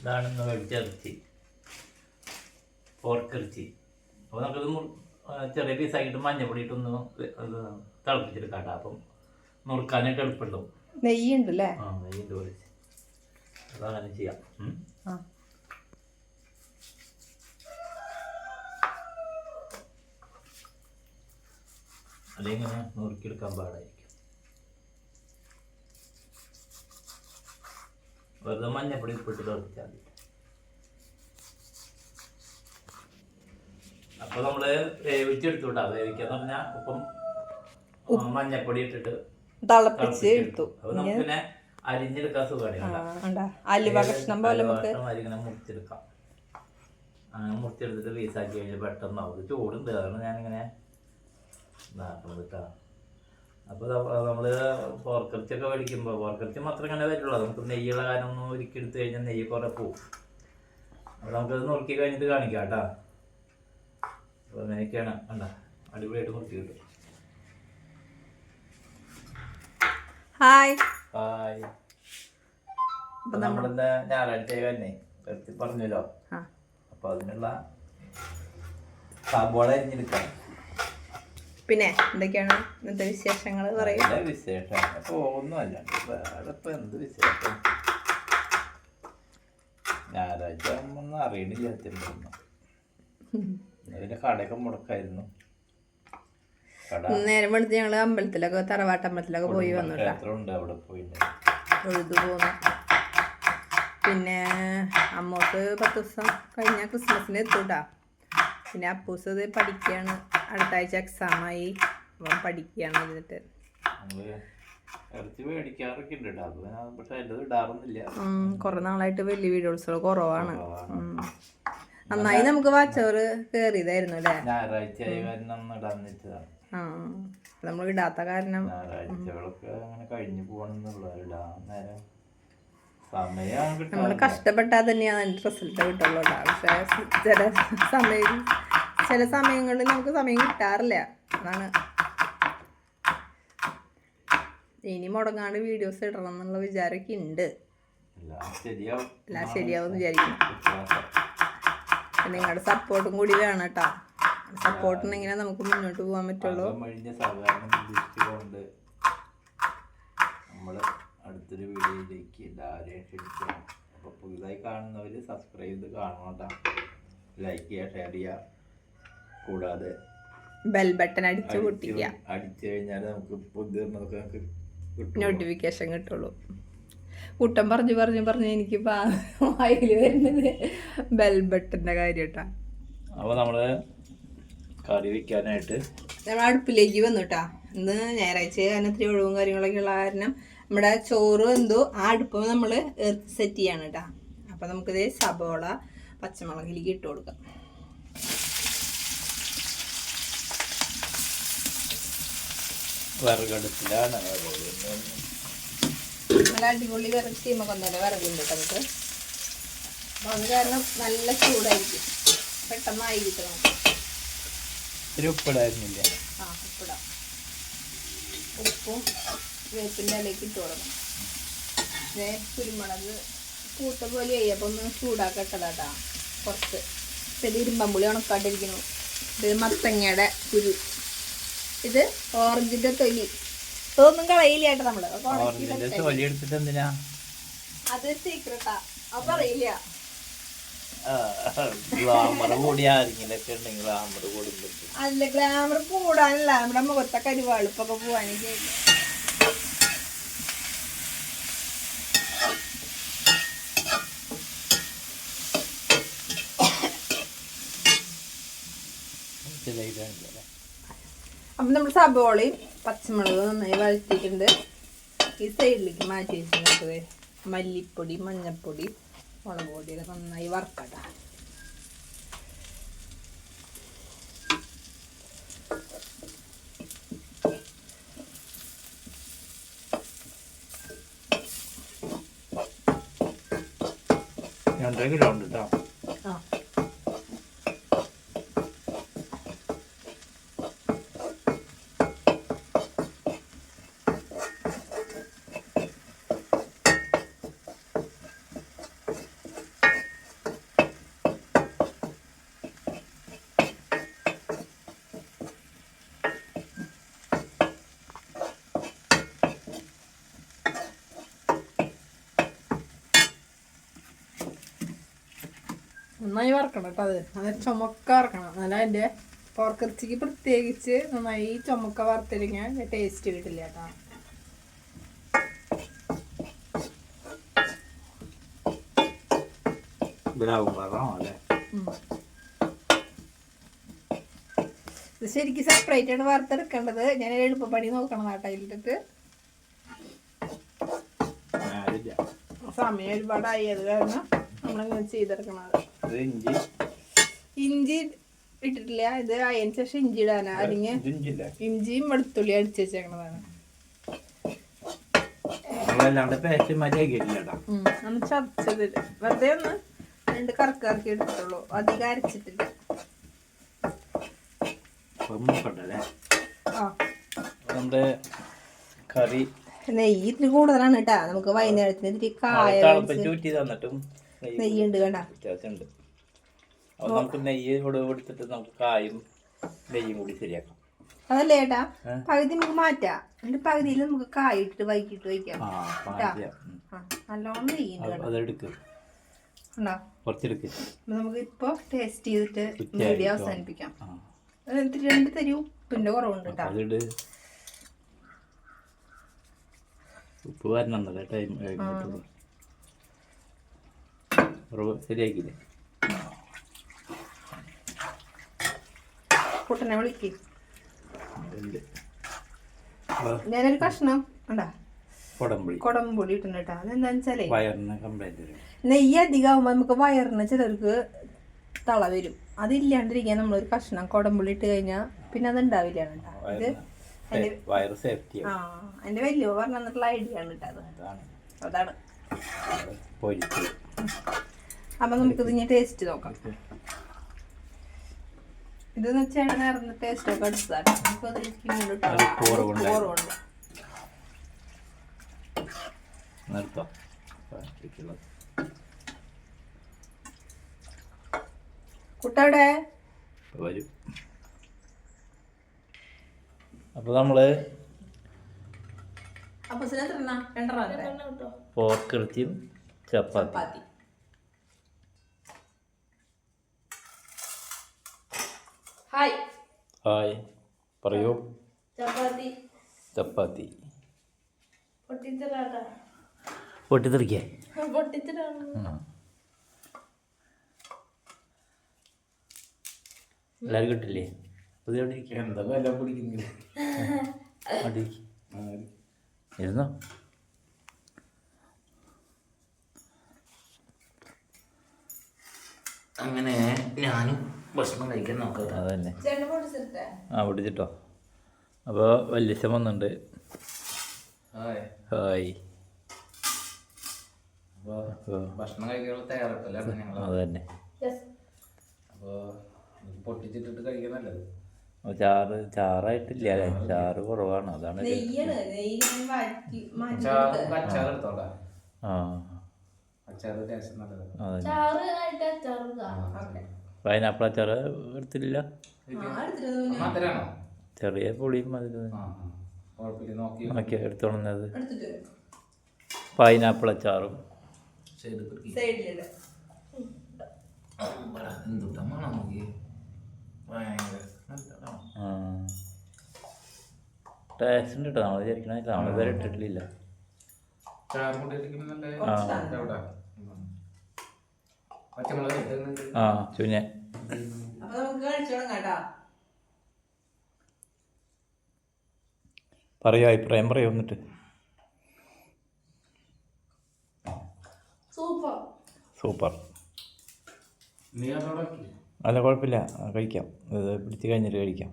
ഇതാണെന്ന് മേടിച്ച ഇറച്ചി, പോർക്കിറച്ചി. അപ്പോൾ നമുക്കത് ചെറിയ പീസാക്കിയിട്ട് മഞ്ഞപ്പൊടി ഇട്ടൊന്ന് തിളപ്പിച്ചെടുക്കാം കേട്ടോ. അപ്പം നുറുക്കാനായിട്ട് എളുപ്പമുണ്ടാവും. നെയ്യുണ്ടല്ലേ? ആ, നെയ്യുണ്ട് പൊളിച്ച്. അതങ്ങനെ ചെയ്യാം. അതിങ്ങനെ നുറുക്കിയെടുക്കാൻ പാടായിരിക്കും. വെറുതെ മഞ്ഞപ്പൊടി ഉപ്പിട്ട് തിളപ്പിച്ചാൽ മതി. അപ്പൊ നമ്മള് വേവിച്ചെടുത്തുട്ടാ. വേവിക്കാന്ന് പറഞ്ഞാൽ ഉപ്പും മഞ്ഞപ്പൊടി ഇട്ടിട്ട് തിളപ്പിച്ച് എടുത്തു. അപ്പൊ നമുക്ക് പിന്നെ അരിഞ്ഞെടുക്കാൻ സുഖമാണ്. അലുവ കഷ്ണം പോലെ അരിങ്ങനെ മുറിച്ചെടുക്കാം. അങ്ങനെ മുറിച്ചെടുത്തിട്ട് പീസാക്കി കഴിഞ്ഞാൽ പെട്ടെന്നാവും. ചൂടുണ്ട്, അതാണ് ഞാനിങ്ങനെ ഇതാക്കുന്നത് കേട്ടോ. അപ്പോൾ നമ്മൾ പോർക്കിറച്ചിയൊക്കെ മേടിക്കുമ്പോൾ പോർക്കിറച്ചി മാത്രം ഇങ്ങനെ വരുള്ളൂ. നമുക്ക് നെയ്യുള്ള കാര്യം ഒന്ന് ഒരുക്കി എടുത്തു കഴിഞ്ഞാൽ നെയ്യ് കുറേ പോവും. അപ്പോൾ നമുക്കത് നുറുക്കി കഴിഞ്ഞിട്ട് കാണിക്കാം കേട്ടോ. അപ്പോൾ അങ്ങനെയൊക്കെയാണ്. കണ്ട അടിപൊളിയായിട്ട് നുറുക്കി കിട്ടും. Hi hi. അപ്പോൾ നമ്മളെന്താ ഞായറാഴ്ച തന്നെ എടുത്ത് പറഞ്ഞല്ലോ. അപ്പോൾ അതിനുള്ള സബോള അരിഞ്ഞെടുക്കാം. പിന്നെ എന്തൊക്കെയാണ് ഇന്നത്തെ വിശേഷങ്ങൾ പറയുക? വിശേഷം ഒന്നുമല്ല, വേറെ ഇപ്പം എന്ത് വിശേഷം. ഞായറാഴ്ച ഒന്നും അറിയണില്ല. പിന്നെ കടയൊക്കെ മുടക്കായിരുന്നു. നേരം വെളുത്ത് ഞങ്ങള് അമ്പലത്തിലൊക്കെ തറവാട്ട് അമ്പലത്തിലൊക്കെ പോയി വന്നു. അവിടെ പോയി തൊഴുതു പോന്നു. പിന്നെ അമ്മോക്ക് 10 ദിവസം കഴിഞ്ഞ ക്രിസ്മസിന് എത്തൂട്ടാ. പിന്നെ അപ്പൂസ് ഇത് പഠിക്കുകയാണ്. അടുത്ത ആഴ്ച എക്സാമായി. അപ്പം പഠിക്കുകയാണ്. എന്നിട്ട് കുറെ നാളായിട്ട് വലിയ വീഡിയോസുകൾ കുറവാണ്. നന്നായി നമുക്ക് വാച്ചവർ കേറിയതായിരുന്നു അല്ലേ? നമ്മൾ ഇടാത്ത കാരണം നമ്മൾ കഷ്ടപ്പെട്ടാൽ തന്നെയാണ് അതിന്റെ റിസൾട്ട് കിട്ടുള്ളൂ. പക്ഷെ ചില സമയങ്ങളിൽ നമുക്ക് സമയം കിട്ടാറില്ല. അതാണ്. ഇനി മുടങ്ങാണ്ട് വീഡിയോസ് ഇടണം എന്നുള്ള വിചാരമൊക്കെ ഉണ്ട്. എല്ലാം ശരിയാവും വിചാരിക്കുന്നു. നിങ്ങളുടെ സപ്പോർട്ടും കൂടി വേണം കേട്ടോ. സപ്പോർട്ടുണ്ടെങ്കിലേ നമുക്ക് മുന്നോട്ട് പോകാൻ പറ്റുള്ളൂ. അടുത്തൊരു വീഡിയോയിലേക്ക് എല്ലാവരെയും ക്ഷണിക്കണം. അപ്പോൾ പുതുതായി കാണുന്നവർ സബ്സ്ക്രൈബ് ചെയ്ത് കാണണം കേട്ടോ. ലൈക്ക് ചെയ്യുക, ഷെയർ ചെയ്യുക. കൂടാതെ ബെൽ ബട്ടൺ അടിച്ചു കഴിഞ്ഞാൽ നമുക്ക് പുതിയ നോട്ടിഫിക്കേഷൻ കിട്ടുള്ളൂ. കൂട്ടം പറഞ്ഞു എനിക്ക് വായിൽ വരുന്നത് ബെൽ ബട്ടൻ്റെ കാര്യം കേട്ടാ. അപ്പോൾ നമ്മൾ കറി വയ്ക്കാനായിട്ട് നമ്മൾ അടുപ്പിലേക്ക് വന്നു കേട്ടാ. ഇന്ന് ഞായറാഴ്ച കാരണം ഇത്തിരി ഒഴിവും കാര്യങ്ങളൊക്കെ ഉള്ള കാരണം നമ്മുടെ ചോറ് എന്തോ ആ അടുപ്പ് നമ്മൾ സെറ്റ് ചെയ്യാണ് കേട്ടാ. അപ്പം നമുക്കിത് സബോള പച്ചമുളകിലേക്ക് ഇട്ട് കൊടുക്കാം. വിറകടുപ്പിലാണ്. നല്ല അടിപൊളി വിറക് തീമൊക്കെ ഒന്നല്ലേ വിറകുണ്ട് നമുക്ക്. അപ്പം അത് കാരണം നല്ല ചൂടായിരിക്കും. പെട്ടെന്നായി കിട്ടും. ഉപ്പിടായിരുന്നില്ല. ഉപ്പിടാം. ഉപ്പും വേപ്പിൻ്റെ ഇലയ്ക്ക് ഇട്ട് കൊടുക്കണം. കുരുമുളക് കൂട്ട പോലെ അപ്പം ഒന്ന് ചൂടാക്കട്ടതാട്ടാ. കുറച്ച് ചെറിയ ഇരുമ്പമ്പുളി ഉണക്കാണ്ടിരിക്കുന്നു. ഇത് മത്തങ്ങയുടെ കുരു. ഇത് ഓറഞ്ചിന്റെ തൊലി. ഇതൊന്നും കളയില്ല കേട്ടോ നമ്മള്. അത് സീക്രട്ടാ. അത് പറയില്ല. അല്ല, ഗ്ലാമർ കൂടാനല്ല, നമ്മുടെ മുഖത്തെ കരുവാളിപ്പൊക്കെ പോവാനൊക്കെ. അപ്പം നമ്മൾ സബോളയും പച്ചമുളകും നന്നായി വഴറ്റിയിട്ടുണ്ട്. ഈ സൈഡിലേക്ക് മാറ്റി വെച്ചിട്ടുണ്ട് മല്ലിപ്പൊടി, മഞ്ഞൾപ്പൊടി, മുളക് പൊടിയൊക്കെ നന്നായി വറുക്കട്ടെ. നന്നായി വറക്കണം കേട്ടോ. അത് ചുമക്ക വറക്കണം. എന്നാലും അതിൻ്റെ പോർക്കിറച്ചിക്ക് പ്രത്യേകിച്ച് നന്നായി ചുമക്ക വറുത്തില്ലെങ്കിൽ ടേസ്റ്റ് കിട്ടില്ല കേട്ടോ. ഇത് ശരിക്കും സെപ്പറേറ്റ് ആണ് വറുത്തെടുക്കേണ്ടത്. ഞാൻ എളുപ്പപ്പണി നോക്കണം കേട്ടോ. അതിലിട്ടിട്ട് സമയം ഒരുപാടായി, അത് കാരണം നമ്മളിങ്ങനെ ചെയ്തെടുക്കണത്. ഇഞ്ചി ഇട്ടിട്ടില്ല. ഇത് അതിന് ശേഷം ഇഞ്ചി ഇടാനാ. അല്ലെങ്കിൽ ഇഞ്ചിയും വെളുത്തുള്ളി അടിച്ച് വെച്ചേക്കണതാണ്. ഒന്ന് ചതച്ചത് വെറുതെ ഒന്ന് രണ്ട് കറക്കി എടുത്തിട്ടുള്ളൂ, അധികം അരച്ചിട്ടില്ല. നമ്മുടെ കറി നെയ്യ് ഇത്തിരി കൂടുതലാണ് കേട്ടാ. നമുക്ക് വൈകുന്നേരത്തിന് ഇത്തിരി കായ നെയ്യുണ്ട് കണ്ട. നമുക്ക് നെയ്യ് കൊടുത്തിട്ട് നമുക്ക് കായും നെയ്യും കൂടി ശരിയാക്കാം. അതല്ലേ ചേട്ടാ, പകുതി നമുക്ക് മാറ്റാം. എന്നിട്ട് പകുതിയിൽ നമുക്ക് കായ ഇട്ടിട്ട് വൈകിട്ട് വയ്ക്കാം. നല്ലോണം നെയ്യുണ്ട് നമുക്ക് ഇപ്പൊ ടേസ്റ്റ് ചെയ്തിട്ട് വീഡിയോ അവസാനിപ്പിക്കാം. രണ്ട് തരി ഉപ്പിന്റെ കുറവുണ്ട് കേട്ടോ. ഉപ്പ് വരണല്ലേ ടൈം ശരിയാക്കില്ലേ? കുട്ടനെ വിളിക്ക്. ഞാനൊരു കഷ്ണം ഉണ്ടാ കൊടംപുളി ഇട്ടുണ്ട് കേട്ടോ. അതെന്താന്ന് വെച്ചാലേ നെയ്യ് അധികമാകുമ്പോ നമുക്ക് വയറിന് ചിലർക്ക് തള വരും. അതില്ലാണ്ടിരിക്കാൻ നമ്മളൊരു കഷ്ണം കൊടംപുളി ഇട്ട് കഴിഞ്ഞാൽ പിന്നെ അത് ഉണ്ടാവില്ല കേട്ടോ. ഇത് എന്റെ വലിയ പറഞ്ഞു തന്നിട്ടുള്ള ഐഡിയ ആണ് കേട്ടോ. അതാണ്. അപ്പൊ നമുക്കിത് ഇനി ടേസ്റ്റ് നോക്കാം. ഇതെന്ന് വെച്ചാൽ നേർന്ന ടേസ്റ്റ് ഒക്കെ എടുത്തതാണ്. കുട്ടവിടെ വരും. അപ്പൊ നമ്മള് പോർക്കിറച്ചിയും ചപ്പാത്തി. ഹായ് പറയൂ. ചപ്പാത്തി പൊട്ടിത്തെറിക്കേ. എല്ലാരും കിട്ടില്ലേ? ഇരുന്നോ. അങ്ങനെ ഞാനും ഭക്ഷണം കഴിക്കാൻ നോക്കാം. അതന്നെ. പൊട്ടിച്ചിട്ടോ. അപ്പോൾ വല്യച്ഛൻ വന്നിട്ടുണ്ട്. ഹായ്. ഭക്ഷണം കഴിക്കാനുള്ള തയ്യാറെടുപ്പല്ലേ അതന്നെ. അപ്പോൾ പൊട്ടിച്ചിട്ടിട്ട് കഴിക്കാൻ നല്ലത്. ചാറായിട്ടില്ല അല്ലേ? ചാറ് കുറവാണ്. അതാണ്. പൈനാപ്പിൾ അച്ചാറ് എടുത്തില്ല. ചെറിയ പുളിയും നോക്കി എടുത്തോളുന്നത്. പൈനാപ്പിൾ അച്ചാറും ടേസ്റ്റ് ഉണ്ട് കേട്ടോ. നമ്മൾ വിചാരിക്കണ നമ്മൾ ഇതുവരെ ഇട്ടിട്ടില്ല. ചുഞ്ഞ പറയൂ, അഭിപ്രായം പറയൂ. എന്നിട്ട് സൂപ്പർ. അല്ല കുഴപ്പമില്ല, കഴിക്കാം. ഇത് പിടിച്ച് കഴിഞ്ഞിട്ട് കഴിക്കാം.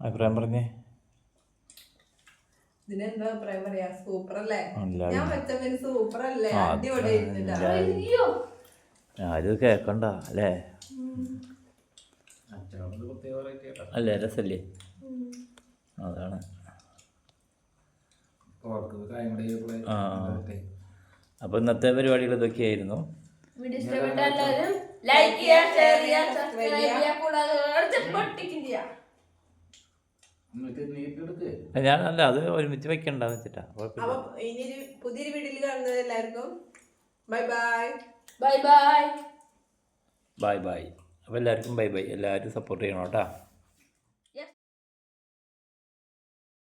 അഭിപ്രായം പറഞ്ഞേ. ആരും കേക്കണ്ട അല്ലേ? അല്ലേ രസല്ലേ? അതാണ്. അപ്പൊ ഇന്നത്തെ പരിപാടികൾ ഇതൊക്കെയായിരുന്നു. ഞാനല്ല, അത് ഒരുമിച്ച് വെക്കണ്ടെന്ന് വെച്ചിട്ടാ. പുതിയൊരു വീഡിയോയിൽ കാണുന്നത് എല്ലാവർക്കും bye bye. Bye bye. Bye bye. അപ്പോൾ എല്ലാവർക്കും ബൈ ബൈ. എല്ലാവരും സപ്പോർട്ട് ചെയ്യണം കേട്ടോ.